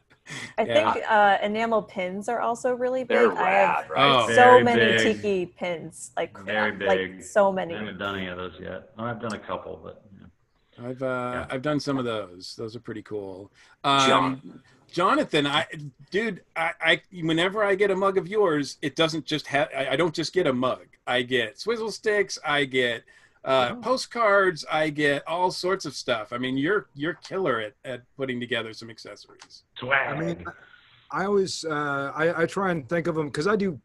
I think enamel pins are also really big. They're I have rad, right? so Very many big. tiki pins, like Very big. like so many. I haven't done any of those yet. Oh, I've done a couple, but I've done some of those. Those are pretty cool. Jonathan, I whenever I get a mug of yours, it doesn't just have. I don't just get a mug. I get swizzle sticks. I get postcards. I get all sorts of stuff. I mean, you're killer at putting together some accessories. swag. I mean, I always I try and think of them because I do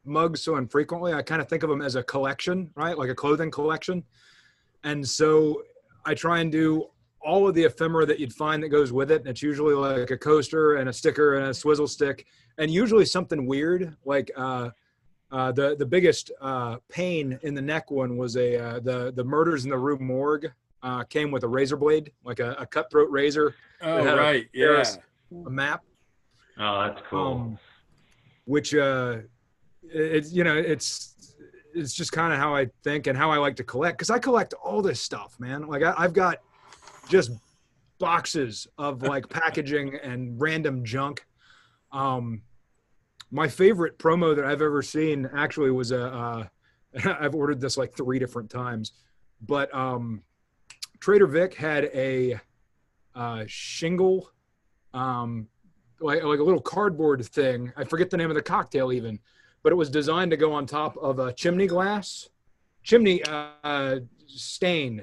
mugs so infrequently. I kind of think of them as a collection, right? Like a clothing collection. And so I try and do all of the ephemera that you'd find that goes with it. And it's usually like a coaster and a sticker and a swizzle stick, and usually something weird. Like the biggest pain in the neck one was the Murders in the Rue Morgue came with a razor blade, like a cutthroat razor. Oh, right. Yeah. A map. Oh, that's cool. Which it's it's just kind of how I think and how I like to collect, because I collect all this stuff, man. Like I've got just boxes of like packaging and random junk. My favorite promo that I've ever seen actually was I've ordered this like 3 different times, but Trader Vic had a shingle, like a little cardboard thing. I forget the name of the cocktail even, but it was designed to go on top of a chimney stain,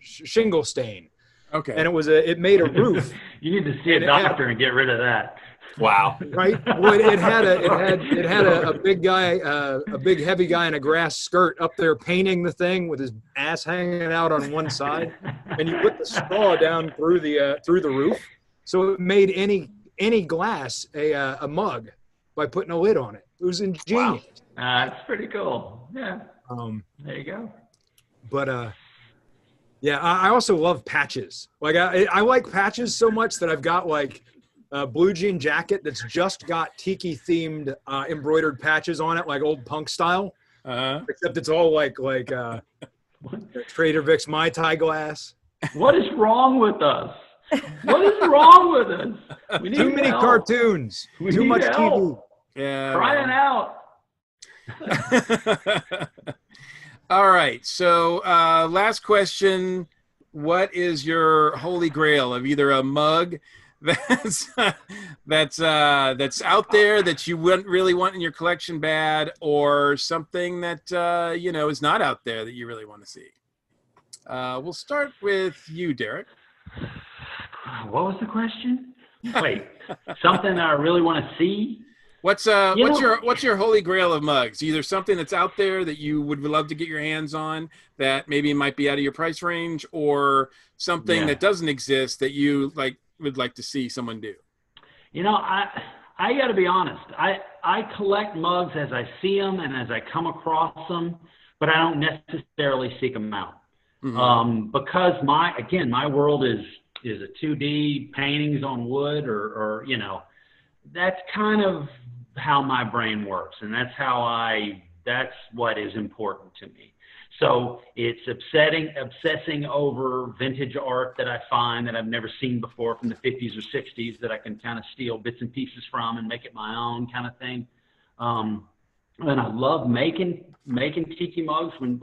shingle stain. Okay. And it made a roof. You need to see a doctor and get rid of that. Wow. Right. Well, it had a big guy, a big heavy guy in a grass skirt up there painting the thing with his ass hanging out on one side, and you put the straw down through the roof, so it made any glass a mug by putting a lid on it. It was ingenious. Wow. That's pretty cool. Yeah. There you go. But yeah, I also love patches. Like I like patches so much that I've got like a blue jean jacket that's just got tiki themed embroidered patches on it, like old punk style. Except it's all like Trader Vic's Mai Tai glass. What is wrong with us? What is wrong with us? We need Too many cartoons. Too much TV. Yeah. Crying out. All right. So last question. What is your holy grail of either a mug that's out there that you wouldn't really want in your collection bad, or something that is not out there that you really want to see? We'll start with you, Derek. What was the question? Wait, something that I really want to see? What's your holy grail of mugs? Either something that's out there that you would love to get your hands on that maybe might be out of your price range, or something that doesn't exist that you would like to see someone do. I got to be honest. I collect mugs as I see them and as I come across them, but I don't necessarily seek them out. Mm-hmm. Because my world is a 2D paintings on wood, or that's kind of how my brain works, and that's what is important to me. So it's obsessing over vintage art that I find that I've never seen before from the 50s or 60s that I can kind of steal bits and pieces from and make it my own kind of thing. And I love making tiki mugs when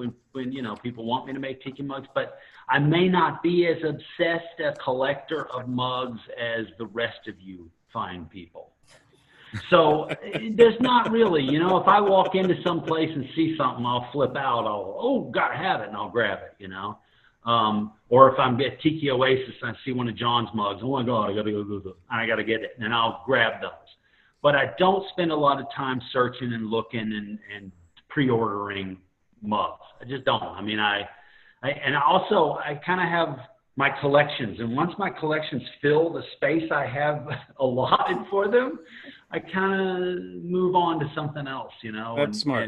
people want me to make tiki mugs, but I may not be as obsessed a collector of mugs as the rest of you fine people. So there's not really, if I walk into some place and see something, I'll flip out. Gotta have it, and I'll grab it, Or if I'm at Tiki Oasis and I see one of John's mugs, oh my God, I gotta get it, and I'll grab those. But I don't spend a lot of time searching and looking and pre-ordering mugs. I just don't. I mean, I kind of have my collections, and once my collections fill the space I have allotted for them, I kind of move on to something else, That's smart.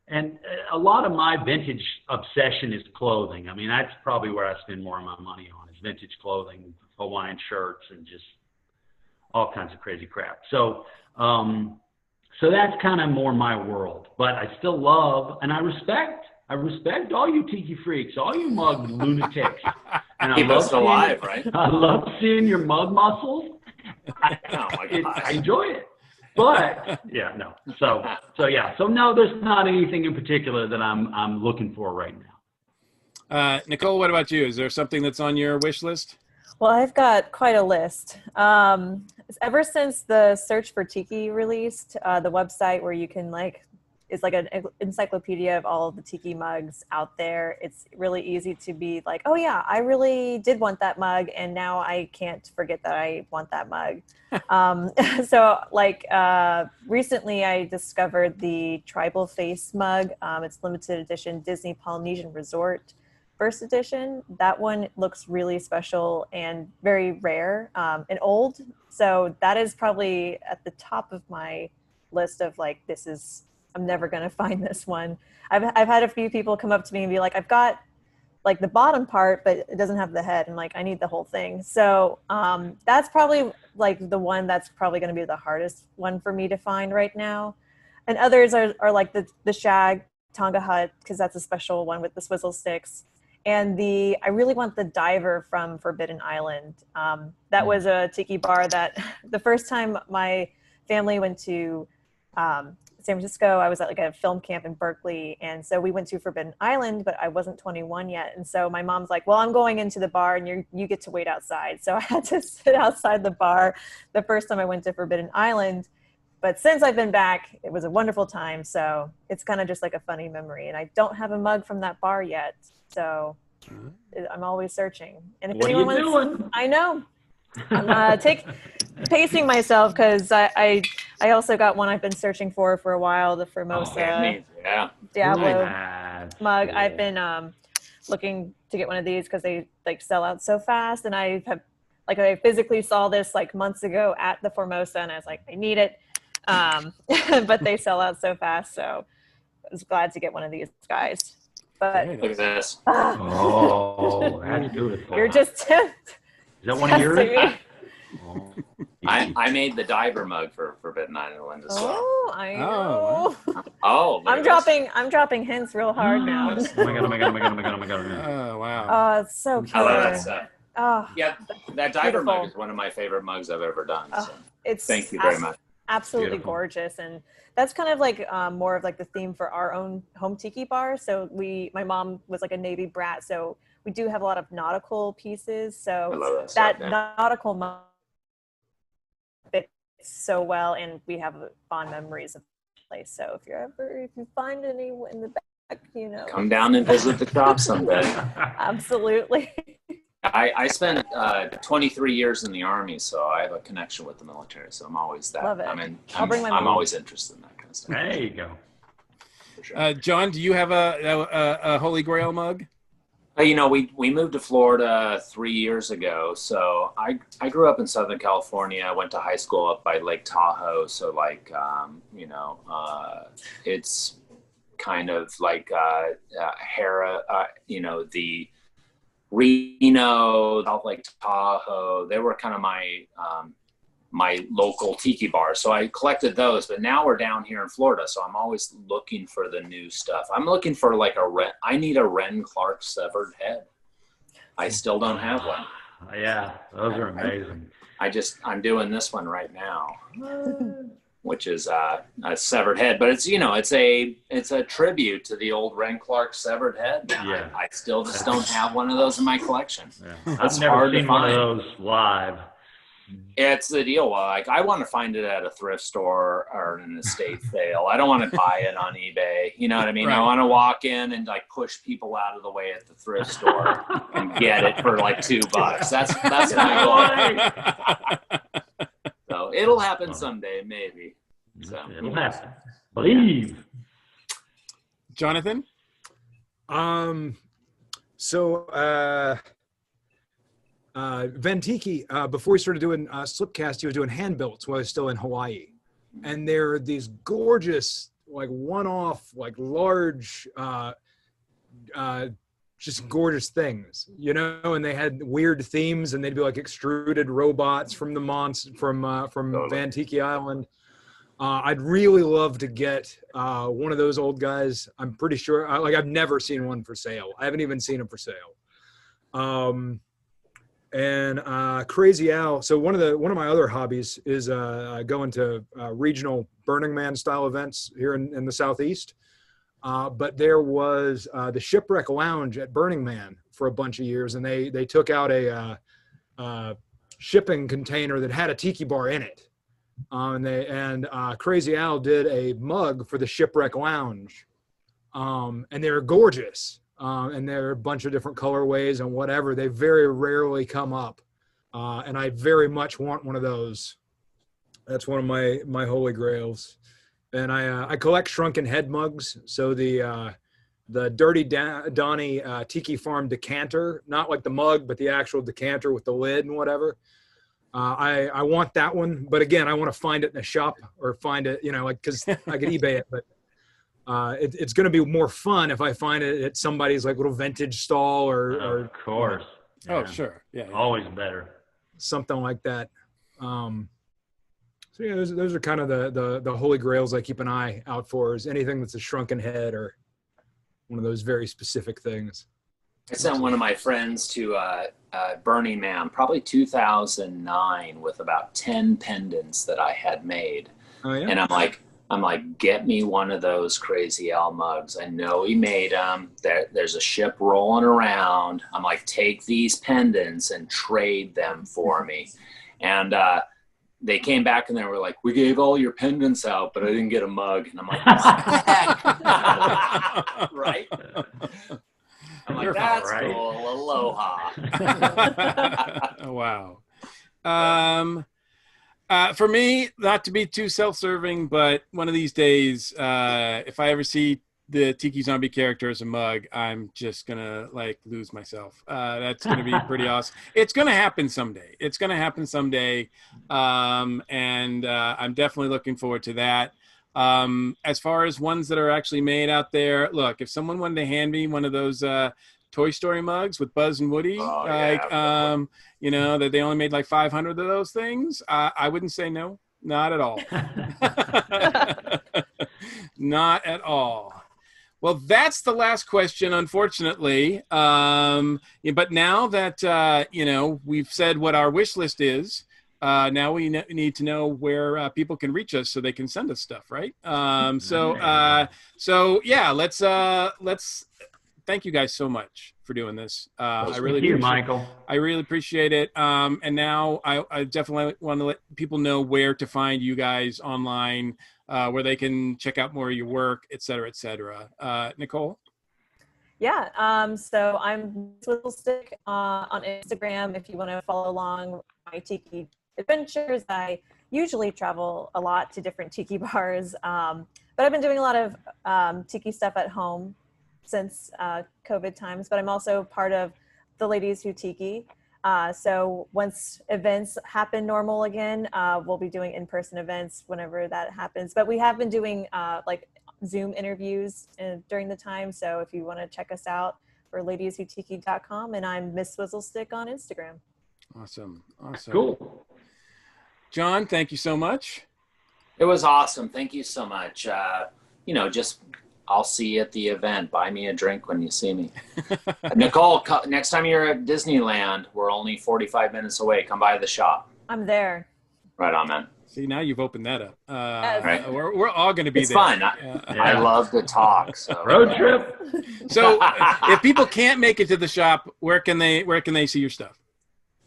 And a lot of my vintage obsession is clothing. I mean, that's probably where I spend more of my money on, is vintage clothing, Hawaiian shirts, and just all kinds of crazy crap. So that's kind of more my world. But I still love, and I respect all you tiki freaks, all you mug lunatics. And keep us alive, right? I love seeing your mug muscles. I enjoy it. But So no, there's not anything in particular that I'm looking for right now. Nicole, what about you? Is there something that's on your wish list? Well, I've got quite a list. Ever since the Search for Tiki released, the website where you can is like an encyclopedia of all of the tiki mugs out there. It's really easy to be like, oh yeah, I really did want that mug, and now I can't forget that I want that mug. So like recently I discovered the Tribal Face mug. It's limited edition Disney Polynesian Resort first edition. That one looks really special and very rare and old. So that is probably at the top of my list of like, I'm never going to find this one. I've had a few people come up to me and be like, I've got like the bottom part, but it doesn't have the head. And like, I need the whole thing. So that's probably like the one that's probably going to be the hardest one for me to find right now. And others are like the Shag Tonga Hut, because that's a special one with the Swizzlesticks. And I really want the Diver from Forbidden Island. That was a tiki bar that the first time my family went to San Francisco, I was at like a film camp in Berkeley. And so we went to Forbidden Island, but I wasn't 21 yet. And so my mom's like, well, I'm going into the bar and you get to wait outside. So I had to sit outside the bar the first time I went to Forbidden Island. But since I've been back, it was a wonderful time. So it's kind of just like a funny memory. And I don't have a mug from that bar yet. So I'm always searching. And if What are anyone you wants, doing? I know. I'm pacing myself because I also got one I've been searching for a while, the Formosa Diablo mug. Yeah. I've been looking to get one of these because they like sell out so fast, and I physically saw this like months ago at the Formosa, and I was like, I need it, but they sell out so fast, so I was glad to get one of these guys. But Look at this. Oh, that's beautiful. You're just Is that one of yours? testing me. Oh. I made the Diver mug for Forbidden Island as well. Oh, I know. Oh, look I'm at this. dropping hints real hard now. Oh my god, oh my god, oh my god, oh my god, oh my god. Oh, wow. Oh, it's so cute. I love that stuff. Oh, Yeah, that Diver mug Beautiful. is one of my favorite mugs I've ever done. Oh, So it's thank you very much. absolutely Beautiful. gorgeous, and that's kind of like more of like the theme for our own home tiki bar. So my mom was like a Navy brat, so we do have a lot of nautical pieces. I So love that stuff. that Yeah. nautical mug fits so well, and we have fond memories of the place. So if you find any in the back, Come down and visit the shop someday. absolutely. I spent 23 years in the Army, so I have a connection with the military. So I'm always that. Love it. I'm bring my I'm mom. always interested in that kind of stuff. There you go. For sure. John, do you have a Holy Grail mug? We moved to Florida 3 years ago. So I grew up in Southern California. I went to high school up by Lake Tahoe. So like, it's kind of like the Reno, South Lake Tahoe. They were kind of my local tiki bars. So I collected those, but now we're down here in Florida. So I'm always looking for the new stuff. I'm looking for like I need a Ren Clark severed head. I still don't have one. Yeah, those are amazing. I'm doing this one right now, which is a severed head, but it's a tribute to the old Ren Clark severed head. Yeah. I still just don't have one of those in my collection. Yeah. It's I've never hard to seen one find. of those live. It's the deal. Like, I want to find it at a thrift store or an estate sale. I don't want to buy it on eBay. You know what I mean? Right. I want to walk in and like push people out of the way at the thrift store and get it for like $2. That's my goal. So it'll happen someday, maybe. So It'll happen. Believe. Jonathan? FAN-TIKI, before he started doing Slipcast, he was doing hand builds while he was still in Hawaii. And they're these gorgeous, like one-off, like large, just gorgeous things, and they had weird themes, and they'd be like extruded robots from from FAN-TIKI Island. I'd really love to get one of those old guys. I'm pretty sure, I've never seen one for sale. I haven't even seen them for sale. And Crazy Al. So one of my other hobbies is going to regional Burning Man style events here in the Southeast. But there was the Shipwreck Lounge at Burning Man for a bunch of years, and they took out a shipping container that had a tiki bar in it. and Crazy Al did a mug for the Shipwreck Lounge, and they're gorgeous, and there are a bunch of different colorways and whatever. They very rarely come up, and I very much want one of those. That's one of my holy grails. And I collect shrunken head mugs, so the Dirty Donnie Tiki Farm decanter, not like the mug, but the actual decanter with the lid and whatever. I want that one, but again, I want to find it in a shop or find it, like, because I could eBay it, but it's going to be more fun if I find it at somebody's like little vintage stall or of course. Oh, sure. Yeah. Always better. Something like that. So yeah, those are kind of the holy grails I keep an eye out for, is anything that's a shrunken head or one of those very specific things. I sent one of my friends to Burning Man, probably 2009, with about 10 pendants that I had made. Oh, yeah? And I'm like, get me one of those Crazy Al mugs. I know he made them. There's a ship rolling around. I'm like, take these pendants and trade them for me. And they came back and they were like, we gave all your pendants out, but I didn't get a mug. And I'm like, what the heck? Right? I'm like, that's right. Cool. Aloha. Wow. For me, not to be too self-serving, but one of these days, if I ever see the Tiki Zombie character as a mug, I'm just gonna like lose myself. That's gonna be pretty awesome. It's gonna happen someday. And I'm definitely looking forward to that. As far as ones that are actually made out there, look, if someone wanted to hand me one of those Toy Story mugs with Buzz and Woody, that they only made like 500 of those things, I wouldn't say no. Not at all. Not at all. Well, that's the last question, unfortunately. But now that, we've said what our wish list is, now we need to know where people can reach us so they can send us stuff, right? So yeah, let's thank you guys so much for doing this. I really appreciate it. And now I definitely want to let people know where to find you guys online, where they can check out more of your work, et cetera, et cetera. Nicole? Yeah, so I'm Swizzlestick on Instagram if you want to follow along my Tiki adventures. I usually travel a lot to different Tiki bars, but I've been doing a lot of Tiki stuff at home since COVID times, but I'm also part of the Ladies Who Tiki. So once events happen normal again, we'll be doing in-person events whenever that happens. But we have been doing like Zoom interviews during the time. So if you want to check us out, we're ladieswhotiki.com, and I'm Miss Swizzlestick on Instagram. Awesome. Cool. John, thank you so much. It was awesome. Thank you so much. I'll see you at the event. Buy me a drink when you see me. Nicole, next time you're at Disneyland, we're only 45 minutes away. Come by the shop. I'm there. Right on, man. See, now you've opened that up. Right. We're all going to be it's there. Fun. I love to talk. So. Road trip. So if people can't make it to the shop, where can they see your stuff?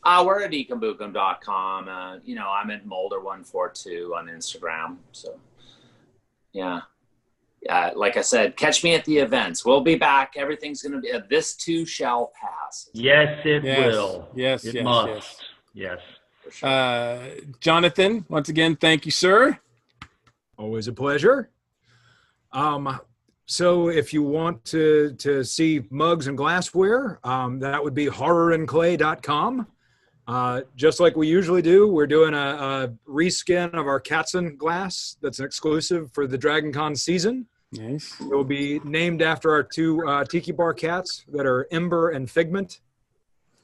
We're at ikambukum.com. I'm at Mulder142 on Instagram. So, yeah. Like I said, catch me at the events. We'll be back. Everything's going to be, this too shall pass. Yes, it will. Yes, it must. Yes. For sure. Jonathan, once again, thank you, sir. Always a pleasure. So if you want to see mugs and glassware, that would be horrorandclay.com. Just like we usually do, we're doing a reskin of our Katzen glass that's an exclusive for the Dragon Con season. Nice. It will be named after our two Tiki Bar cats that are Ember and Figment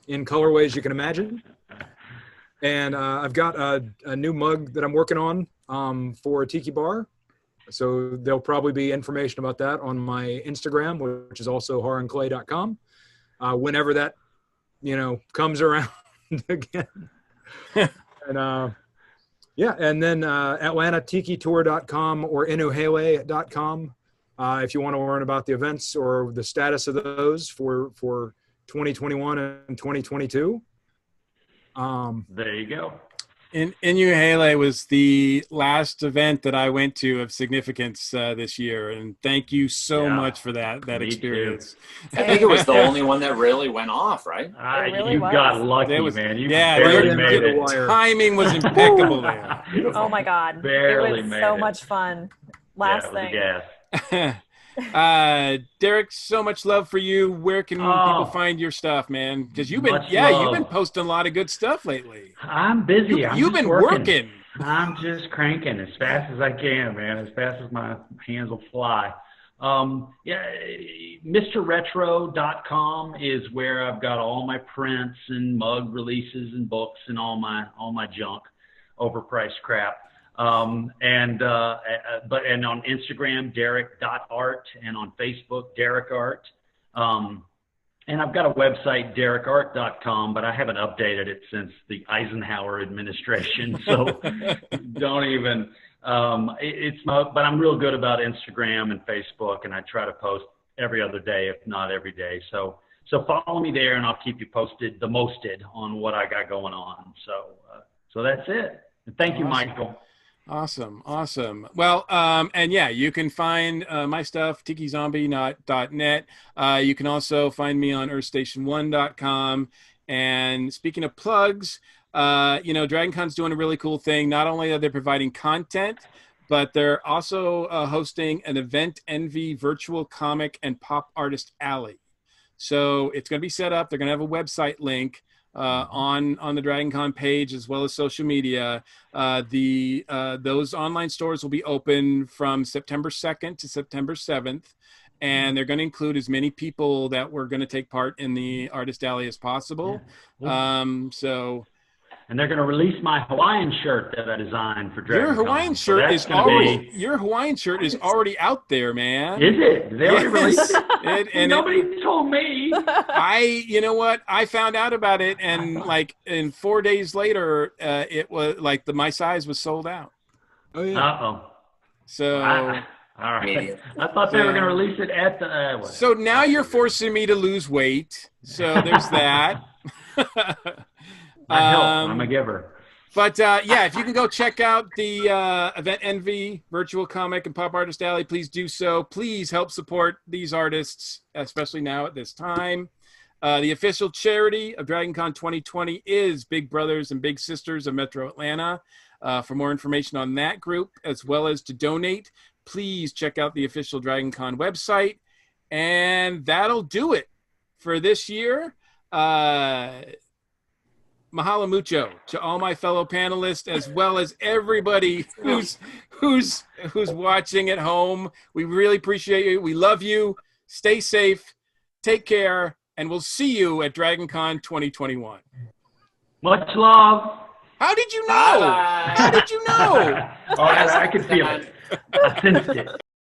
in colorways you can imagine. And I've got a new mug that I'm working on for Tiki Bar. So there'll probably be information about that on my Instagram, which is also horrorandclay.com. Whenever that, comes around again. And and then atlantatikitour.com or inuhele.com if you want to learn about the events or the status of those for 2021 and 2022. There you go. Inuhele was the last event that I went to of significance this year, and thank you so much for that Me experience. I think it was the only one that really went off, right? really you was. got lucky, It was- man. You yeah, barely the- made the it. wire. Timing was impeccable there. Oh my God. Barely it was made so it. much fun. Yeah, Last it was a thing. gas. Derek, so much love for you. Where can people Oh. find your stuff, man? Because you've been Much you've love. been posting a lot of good stuff lately. I'm busy. You've been working. I'm just cranking as fast as I can, man, as fast as my hands will fly. MrRetro.com is where I've got all my prints and mug releases and books and all my junk, overpriced crap. And on Instagram, Derek.art, and on Facebook, Derek Art. And I've got a website, derekart.com, but I haven't updated it since the Eisenhower administration. So don't even, but I'm real good about Instagram and Facebook, and I try to post every other day, if not every day. So follow me there, and I'll keep you posted, on what I got going on. So that's it. And thank you, Michael. Awesome. Well, and yeah, you can find my stuff, tikizombie.net. You can also find me on earthstation1.com. And speaking of plugs, DragonCon's doing a really cool thing. Not only are they providing content, but they're also hosting an Event Envy virtual comic and pop artist alley. So it's going to be set up. They're going to have a website link on the DragonCon page, as well as social media. Those online stores will be open from September 2nd to September 7th, and they're going to include as many people that were going to take part in the Artist Alley as possible. Yeah. And they're going to release my Hawaiian shirt that I designed for DragonCon. Your Hawaiian shirt is already out there, man. Is it? Did they already release it? Nobody told me. You know what? I found out about it, and in 4 days later, it was my size was sold out. Oh yeah. Uh-oh. So. All right. I thought they were going to release it at the. So now you're forcing me to lose weight. So there's that. I'm a giver. But if you can go check out the Event Envy virtual comic and pop artist alley, please do so. Please help support these artists, especially now at this time. The official charity of DragonCon 2020 is Big Brothers and Big Sisters of Metro Atlanta. For more information on that group, as well as to donate, please check out the official DragonCon website. And that'll do it for this year. Mahalo mucho to all my fellow panelists, as well as everybody who's watching at home. We really appreciate you. We love you. Stay safe. Take care. And we'll see you at DragonCon 2021. Much love. How did you know? Bye-bye. How did you know? I could feel it. I sensed it.